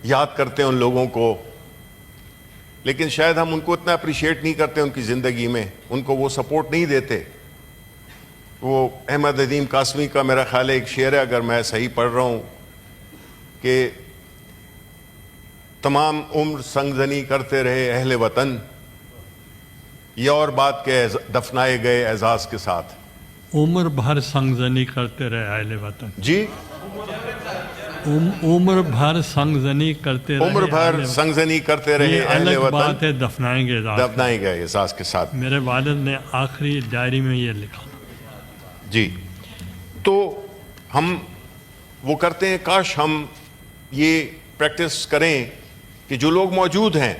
याद करते हैं उन लोगों को, लेकिन शायद हम उनको इतना अप्रिशिएट नहीं करते उनकी ज़िंदगी में, उनको वो सपोर्ट नहीं देते। वो अहमद अदीम कासमी का मेरा ख्याल है एक शेर है, अगर मैं सही पढ़ रहा हूँ, कि तमाम उम्र संगजनी करते रहे अहले वतन, ये और बात के दफनाए गए एजाज के साथ। उम्र भर संगजनी करते रहे अहले वतन। जी, उम्र भर संगजनी करते रहे, उम्र भर संगजनी करते रहे अहले अलग बात वतन, है, दफनाएंगे दफनाए गए एजाज के साथ। मेरे वालिद ने आखिरी डायरी में ये लिखा। जी, तो हम वो करते हैं, काश हम ये प्रैक्टिस करें कि जो लोग मौजूद हैं,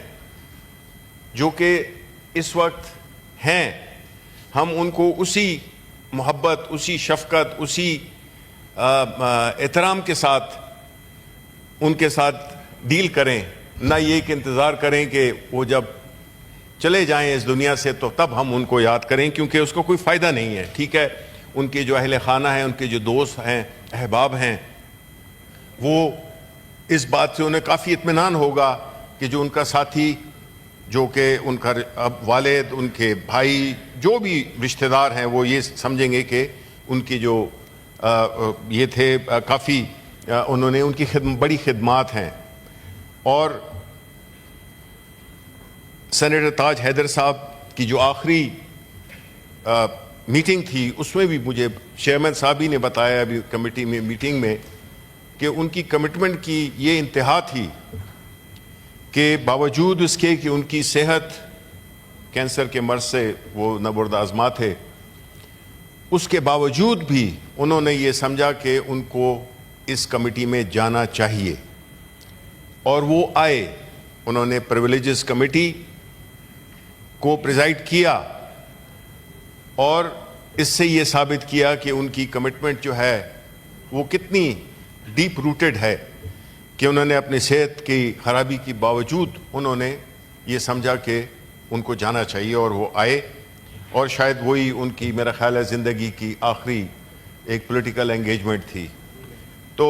जो कि इस वक्त हैं, हम उनको उसी मोहब्बत, उसी शफकत, उसी एहतराम के साथ उनके साथ डील करें, ना ये कि इंतज़ार करें कि वो जब चले जाएं इस दुनिया से तो तब हम उनको याद करें, क्योंकि उसका कोई फ़ायदा नहीं है। ठीक है, उनके जो अहले खाना हैं, उनके जो दोस्त हैं, अहबाब हैं, वो इस बात से उन्हें काफ़ी इत्मीनान होगा कि जो उनका साथी, जो कि उनका अब वालिद, उनके भाई, जो भी रिश्तेदार हैं, वो ये समझेंगे कि उनकी जो ये थे काफ़ी उन्होंने उनकी बड़ी खिदमात हैं। और सेनेटर ताज हैदर साहब की जो आखिरी मीटिंग थी, उसमें भी मुझे चेयरमैन साहब ही ने बताया अभी कमेटी में मीटिंग में कि उनकी कमिटमेंट की ये इंतहा थी कि बावजूद उसके कि उनकी सेहत कैंसर के मर्ज से वो नबर्द आज़मा थे, उसके बावजूद भी उन्होंने ये समझा कि उनको इस कमेटी में जाना चाहिए, और वो आए। उन्होंने प्रिविलेजेस कमेटी को प्रिजाइड किया और इससे ये साबित किया कि उनकी कमिटमेंट जो है वो कितनी डीप रूटेड है, कि उन्होंने अपनी सेहत की खराबी के बावजूद उन्होंने ये समझा कि उनको जाना चाहिए, और वो आए। और शायद वही उनकी, मेरा ख्याल है, ज़िंदगी की आखिरी एक पॉलिटिकल एंगेजमेंट थी। तो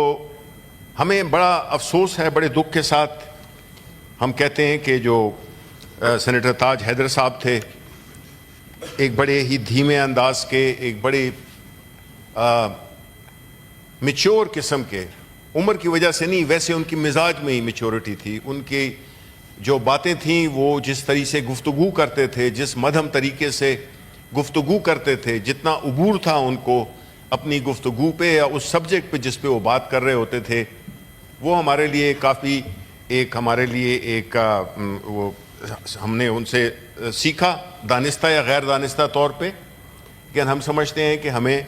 हमें बड़ा अफसोस है, बड़े दुख के साथ हम कहते हैं कि जो सेनेटर ताज हैदर साहब थे, एक बड़े ही धीमे अंदाज के, एक बड़े मैच्योर किस्म के, उम्र की वजह से नहीं, वैसे उनकी मिजाज में ही मैच्योरिटी थी। उनकी जो बातें थीं, वो जिस तरीके से गुफ्तगू करते थे, जिस मध्यम तरीके से गुफ्तगू करते थे, जितना उबूर था उनको अपनी गुफ्तगू पे या उस सब्जेक्ट पे जिस पे वो बात कर रहे होते थे, वो हमारे लिए काफ़ी हमारे लिए वो हमने उनसे सीखा, दानिस्ता या गैर दानिस्ता तौर पे। लेकिन हम समझते हैं कि हमें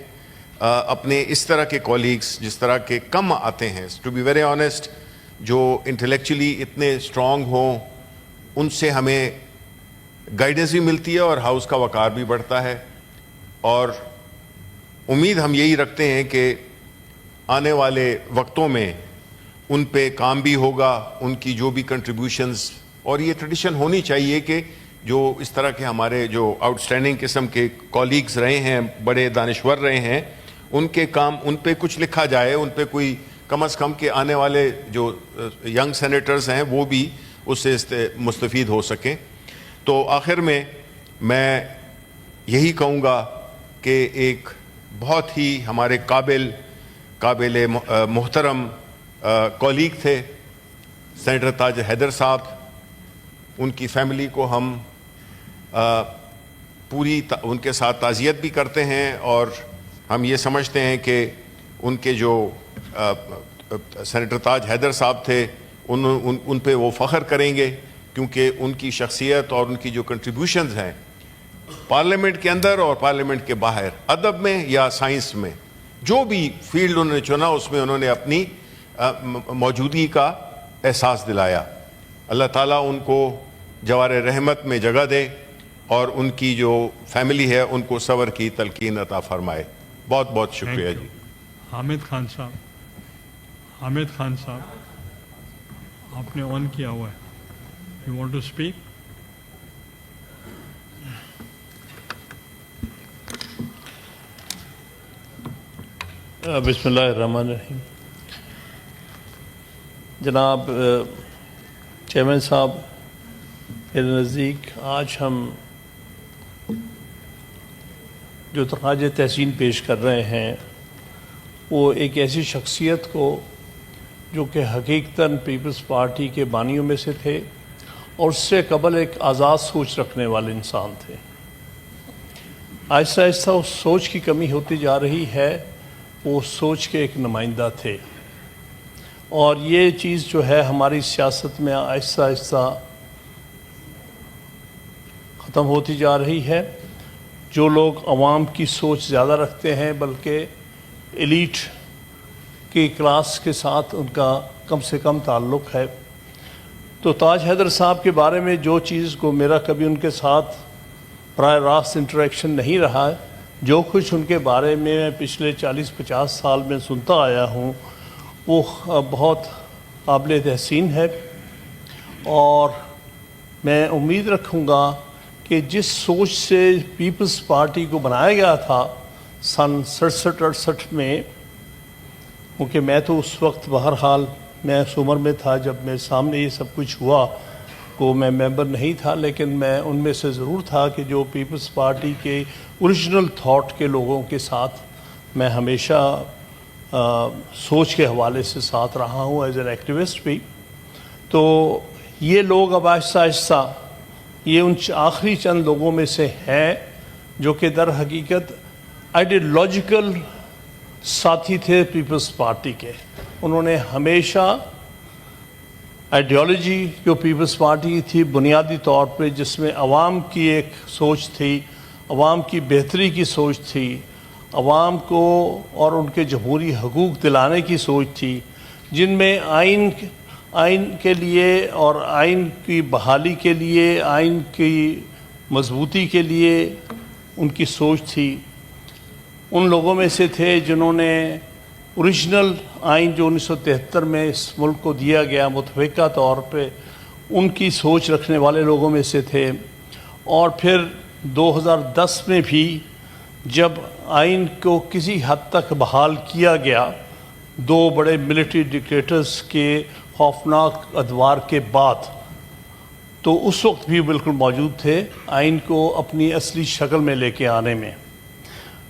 अपने इस तरह के कॉलीग्स, जिस तरह के कम आते हैं, टू बी वेरी ऑनेस्ट, जो इंटेलेक्चुअली इतने स्ट्रॉन्ग हों, उनसे हमें गाइडेंस भी मिलती है और हाउस का वक़ार भी बढ़ता है। और उम्मीद हम यही रखते हैं कि आने वाले वक्तों में उन पे काम भी होगा, उनकी जो भी कंट्रीब्यूशंस, और ये ट्रेडिशन होनी चाहिए कि जो इस तरह के हमारे जो आउटस्टैंडिंग किस्म के कॉलीग्स रहे हैं, बड़े दानिश्वर रहे हैं, उनके काम, उन पे कुछ लिखा जाए, उन पे कोई कम अज़ कम के आने वाले जो यंग सेनेटर्स हैं वो भी उससे मुस्तफ़ीद हो सकें। तो आखिर में मैं यही कहूँगा कि एक बहुत ही हमारे काबिल मोहतरम कॉलीग थे सेनेटर ताज हैदर साहब। उनकी फैमिली को हम उनके साथ ताज़ियत भी करते हैं, और हम ये समझते हैं कि उनके जो सेनेटर ताज हैदर साहब थे उन पे वो फ़ख्र करेंगे, क्योंकि उनकी शख्सियत और उनकी जो कंट्रीब्यूशंस हैं पार्लियामेंट के अंदर और पार्लियामेंट के बाहर, अदब में या साइंस में, जो भी फील्ड उन्होंने चुना उसमें उन्होंने अपनी मौजूदगी का एहसास दिलाया। अल्लाह ताला उनको जवार रहमत में जगह दे और उनकी जो फैमिली है उनको सब्र की तलकीन अता फरमाए। बहुत बहुत शुक्रिया जी। हामिद खान साहब आपने ऑन किया हुआ है, यू वांट टू स्पीक? बिस्मिल्लाहिर्रहमानिर्रहीम। جناب چیئرمین صاحب، میرے نزدیک آج ہم جو خراج تحسین پیش کر رہے ہیں وہ ایک ایسی شخصیت کو جو کہ حقیقتاً پیپلز پارٹی کے بانیوں میں سے تھے اور اس سے قبل ایک آزاد سوچ رکھنے والے انسان تھے۔ آہستہ آہستہ اس سوچ کی کمی ہوتی جا رہی ہے، وہ اس سوچ کے ایک نمائندہ تھے، اور یہ چیز جو ہے ہماری سیاست میں آہستہ آہستہ ختم ہوتی جا رہی ہے۔ جو لوگ عوام کی سوچ زیادہ رکھتے ہیں بلکہ ایلیٹ کی کلاس کے ساتھ ان کا کم سے کم تعلق ہے۔ تو تاج حیدر صاحب کے بارے میں جو چیز کو میرا کبھی ان کے ساتھ براہ راست انٹریکشن نہیں رہا ہے، جو کچھ ان کے بارے میں پچھلے 40-50 سال میں سنتا آیا ہوں وہ بہت قابل تحسین ہے، اور میں امید رکھوں گا کہ جس سوچ سے پیپلز پارٹی کو بنایا گیا تھا سن 67-68 میں، کیونکہ میں تو اس وقت بہرحال میں اس عمر میں تھا جب میرے سامنے یہ سب کچھ ہوا، کو میں ممبر نہیں تھا، لیکن میں ان میں سے ضرور تھا کہ جو پیپلز پارٹی کے اوریجنل تھاٹ کے لوگوں کے ساتھ میں ہمیشہ سوچ کے حوالے سے ساتھ رہا ہوں ایز این ایکٹیوسٹ بھی۔ تو یہ لوگ اب آہستہ آہستہ یہ ان آخری چند لوگوں میں سے ہیں جو کہ در حقیقت آئیڈیالوجیکل ساتھی تھے پیپلز پارٹی کے۔ انہوں نے ہمیشہ آئیڈیالوجی جو پیپلز پارٹی کی تھی بنیادی طور پہ، جس میں عوام کی ایک سوچ تھی، عوام کی بہتری کی سوچ تھی، عوام کو اور ان کے جمہوری حقوق دلانے کی سوچ تھی، جن میں آئین کے لیے اور آئین کی بحالی کے لیے، آئین کی مضبوطی کے لیے ان کی سوچ تھی۔ ان لوگوں میں سے تھے جنہوں نے اوریجنل آئین جو 1973 میں اس ملک کو دیا گیا متفقہ طور پہ، ان کی سوچ رکھنے والے لوگوں میں سے تھے۔ اور پھر 2010 میں بھی جب آئین کو کسی حد تک بحال کیا گیا، دو بڑے ملٹری ڈکٹیٹرز کے خوفناک ادوار کے بعد، تو اس وقت بھی بالکل موجود تھے آئین کو اپنی اصلی شکل میں لے کے آنے میں۔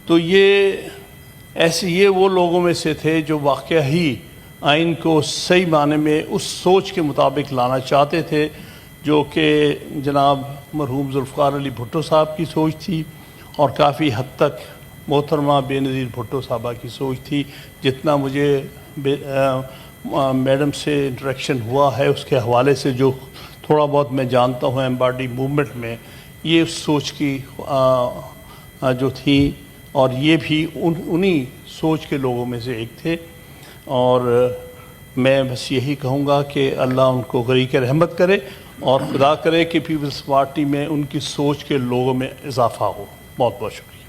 تو یہ وہ لوگوں میں سے تھے جو واقعہ ہی آئین کو صحیح معنی میں اس سوچ کے مطابق لانا چاہتے تھے جو کہ جناب مرحوم ذوالفقار علی بھٹو صاحب کی سوچ تھی، اور کافی حد تک محترمہ بے نظیر بھٹو صاحبہ کی سوچ تھی۔ جتنا مجھے میڈم سے انٹریکشن ہوا ہے اس کے حوالے سے جو تھوڑا بہت میں جانتا ہوں ایمبارڈی موومنٹ میں، یہ سوچ کی جو تھی، اور یہ بھی انہی سوچ کے لوگوں میں سے ایک تھے۔ اور میں بس یہی کہوں گا کہ اللہ ان کو غریق رحمت کرے، اور خدا کرے کہ پیپلز پارٹی میں ان کی سوچ کے لوگوں میں اضافہ ہو۔ بہت بہت شکریہ۔